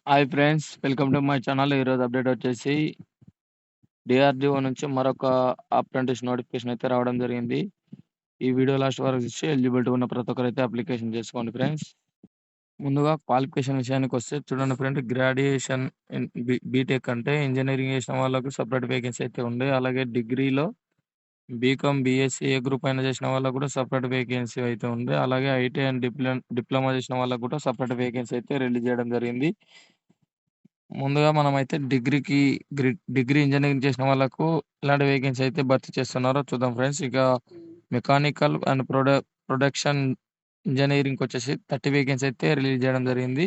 Hi friends, welcome to my channel. ఈరోజు update వచ్చేసి DRDO నుంచి మరొక అప్రెంటిస్ నోటిఫికేషన్ అయితే రావడం జరిగింది. ఈ వీడియో లాస్ట్ వరకు చూసి ఎలిజిబిలిటీ ఉన్న ప్రతి ఒక్కరైతే అప్లికేషన్ చేసుకోండి ఫ్రెండ్స్. ముందుగా క్వాలిఫికేషన్ విషయానికొస్తే చూడండి ఫ్రెండ్, గ్రాడ్యుయేషన్ ఇన్ బీటెక్ అంటే ఇంజినీరింగ్ చేసిన వాళ్ళకు సెపరేట్ వేకెన్సీ అయితే ఉంది. అలాగే డిగ్రీలో బీకామ్, బీఎస్సీ ఏ గ్రూప్ అయినా చేసిన వాళ్ళకి కూడా సెపరేట్ వేకెన్సీ అయితే ఉంది. అలాగే ఐటీ అండ్ డిప్లొమా చేసిన వాళ్ళకి కూడా సెపరేట్ వేకెన్సీ అయితే రిలీజ్ చేయడం జరిగింది. ముందుగా మనమైతే డిగ్రీ ఇంజినీరింగ్ చేసిన వాళ్ళకు ఎలాంటి వేకెన్సీ అయితే భర్తీ చేస్తున్నారో చూద్దాం ఫ్రెండ్స్. ఇక మెకానికల్ అండ్ ప్రొడక్షన్ ఇంజినీరింగ్‌కొచ్చేసి 30 వేకెన్సీ అయితే రిలీజ్ చేయడం జరిగింది.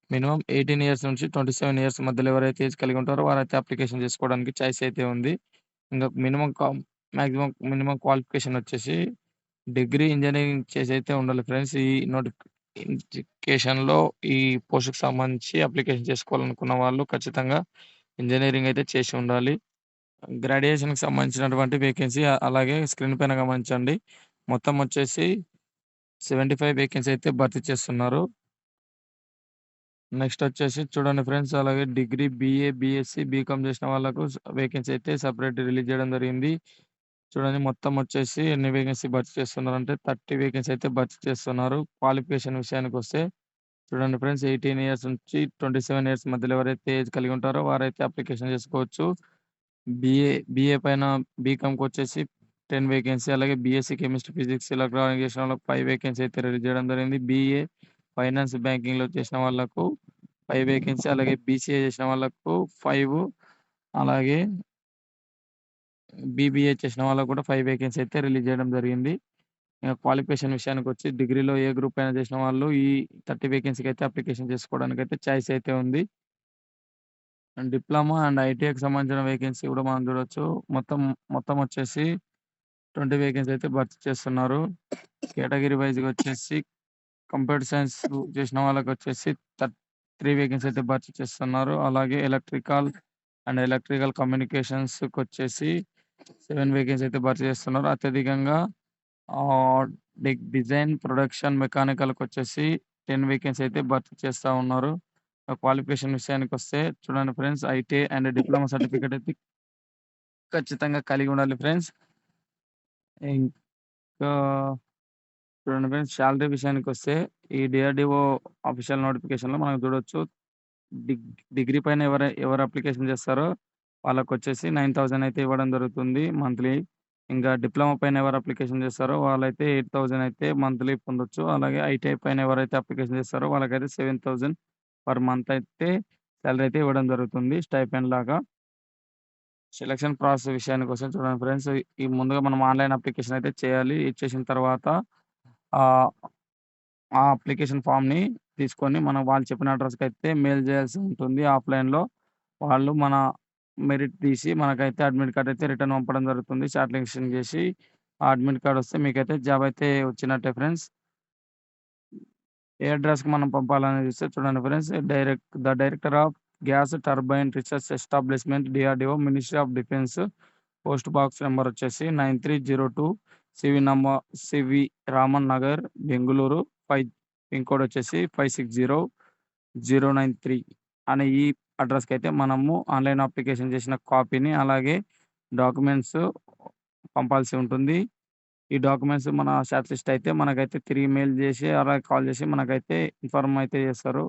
మినిమమ్ 18 ఇయర్స్ నుంచి 27 ఇయర్స్ మధ్యలో ఎవరైతే ఏజ్ కలిగి ఉంటారో వారైతే అప్లికేషన్ చేసుకోవడానికి చాయిస్ అయితే ఉంది. ఇంక మినిమమ్ క్వాలిఫికేషన్ వచ్చేసి డిగ్రీ ఇంజినీరింగ్ చేసైతే ఉండాలి ఫ్రెండ్స్. ఈ నోటిఫికేషన్‌లో ఈ పోస్ట్‌కి సంబంధించి అప్లికేషన్ చేసుకోవాలనుకున్న వాళ్ళు ఖచ్చితంగా ఇంజినీరింగ్ అయితే చేసి ఉండాలి. గ్రాడ్యుయేషన్‌కి సంబంధించినటువంటి వేకెన్సీ అలాగే స్క్రీన్ పైన గమనించండి. మొత్తం వచ్చేసి 75 వేకెన్సీ అయితే భర్తీ చేస్తున్నారు. నెక్స్ట్ వచ్చేసి చూడండి ఫ్రెండ్స్, అలాగే డిగ్రీ, బీఏ, బీఎస్సీ, బీకామ్ చేసిన వాళ్ళకు వేకెన్సీ అయితే సెపరేట్ రిలీజ్ చేయడం జరిగింది. చూడండి మొత్తం వచ్చేసి ఎన్ని వేకెన్సీ భర్తీ చేస్తున్నారంటే 30 వేకెన్సీ అయితే భర్తీ చేస్తున్నారు. క్వాలిఫికేషన్ విషయానికొస్తే చూడండి ఫ్రెండ్స్, 18 ఇయర్స్ నుంచి 27 ఇయర్స్ మధ్యలో ఎవరైతే ఏజ్ కలిగి ఉంటారో వారైతే అప్లికేషన్ చేసుకోవచ్చు. బీఏ పైన బీకామ్‌కొచ్చేసి 10 వేకెన్సీ, అలాగే బీఎస్సీ కెమిస్ట్రీ, ఫిజిక్స్, ఎలక్ట్రానిక్ చేసిన వాళ్ళకి 5 వేకెన్సీ అయితే రిలీజ్ చేయడం జరిగింది. బీఏ ఫైనాన్స్, బ్యాంకింగ్‌లో చేసిన వాళ్ళకు 5 వేకెన్సీ, అలాగే బీసీఏ చేసిన వాళ్ళకు 5, అలాగే బీబీఏ చేసిన వాళ్ళకి కూడా 5 వేకెన్సీ అయితే రిలీజ్ చేయడం జరిగింది. క్వాలిఫికేషన్ విషయానికొచ్చి డిగ్రీలో ఏ గ్రూప్ అయినా చేసిన వాళ్ళు ఈ 30 వేకెన్సీకి అయితే అప్లికేషన్ చేసుకోవడానికైతే చాయిస్ అయితే ఉంది. అండ్ డిప్లొమా అండ్ ఐటీఐకి సంబంధించిన వేకెన్సీ కూడా మనం చూడొచ్చు. మొత్తం మొత్తం వచ్చేసి 20 వేకెన్సీ అయితే భర్తీ చేస్తున్నారు. కేటగిరీ వైస్‌గా వచ్చేసి కంప్యూటర్ సైన్స్ చేసిన వాళ్ళకొచ్చేసి 3 వేకెన్సీ అయితే భర్తీ చేస్తున్నారు. అలాగే ఎలక్ట్రికల్ కమ్యూనికేషన్స్‌కొచ్చేసి 7 వేకెన్సీ అయితే భర్తీ చేస్తున్నారు. అత్యధికంగా ఆహ్, డిజైన్, ప్రొడక్షన్, మెకానికల్‌కొచ్చేసి 10 వేకెన్సీ అయితే భర్తీ చేస్తా ఉన్నారు. క్వాలిఫికేషన్ విషయానికొస్తే చూడండి friends, ITI and diploma certificate అయితే ఖచ్చితంగా కలిగి ఉండాలి ఫ్రెండ్స్. ఇంకా చూడండి ఫ్రెండ్స్, సాలరీ విషయానికొస్తే ఈ డీఆర్‌డీఓ అఫీషియల్ నోటిఫికేషన్‌లో మనం చూడొచ్చు. డిగ్ డిగ్రీ పైన ఎవరు అప్లికేషన్ చేస్తారో వాళ్ళకొచ్చేసి 9,000 అయితే ఇవ్వడం జరుగుతుంది మంత్లీ. ఇంకా డిప్లొమా పైన ఎవరు అప్లికేషన్ చేస్తారో వాళ్ళైతే 8,000 అయితే మంత్లీ పొందొచ్చు. అలాగే ఐటీఐ పైన ఎవరైతే అప్లికేషన్ చేస్తారో వాళ్ళకైతే 7,000 పర్ మంత్ అయితే సాలరీ అయితే ఇవ్వడం జరుగుతుంది స్టైపెండ్ లాగా. సెలక్షన్ ప్రాసెస్ విషయానికొస్తే చూడండి ఫ్రెండ్స్, ఈ ముందుగా మనం ఆన్‌లైన్ అప్లికేషన్ అయితే చేయాలి. ఇచ్చేసిన తర్వాత ఆహ్, ఆ అప్లికేషన్ ఫార్మ్‌ని తీసుకొని మనం వాళ్ళు చెప్పిన అడ్రస్‌కైతే మెయిల్ చేయాల్సి ఉంటుంది ఆఫ్‌లైన్‌లో. వాళ్ళు మన మెరిట్ తీసి మనకైతే అడ్మిట్ కార్డ్ అయితే రిటర్న్ పంపడం జరుగుతుంది. షార్ట్ లిస్టింగ్ చేసి ఆ అడ్మిట్ కార్డ్ వస్తే మీకైతే జాబ్ అయితే వచ్చినట్టే ఫ్రెండ్స్. ఏ అడ్రస్‌కి మనం పంపాలని చూస్తే చూడండి friends, director of gas turbine research establishment, DRDO, ministry of defence, post box number వచ్చేసి 9302 CV Raman Nagar, Bengaluru 5, pin code వచ్చేసి 560093 అనే ఈ అడ్రస్‌కైతే మనము ఆన్‌లైన్ అప్లికేషన్ చేసిన కాపీని, అలాగే డాక్యుమెంట్స్ పంపాల్సి ఉంటుంది. ఈ డాక్యుమెంట్స్ మన షార్ట్ లిస్ట్ అయితే మనకైతే తిరిగి మెయిల్ చేసి, అలాగే కాల్ చేసి మనకైతే ఇన్ఫార్మ్ అయితే చేస్తారు.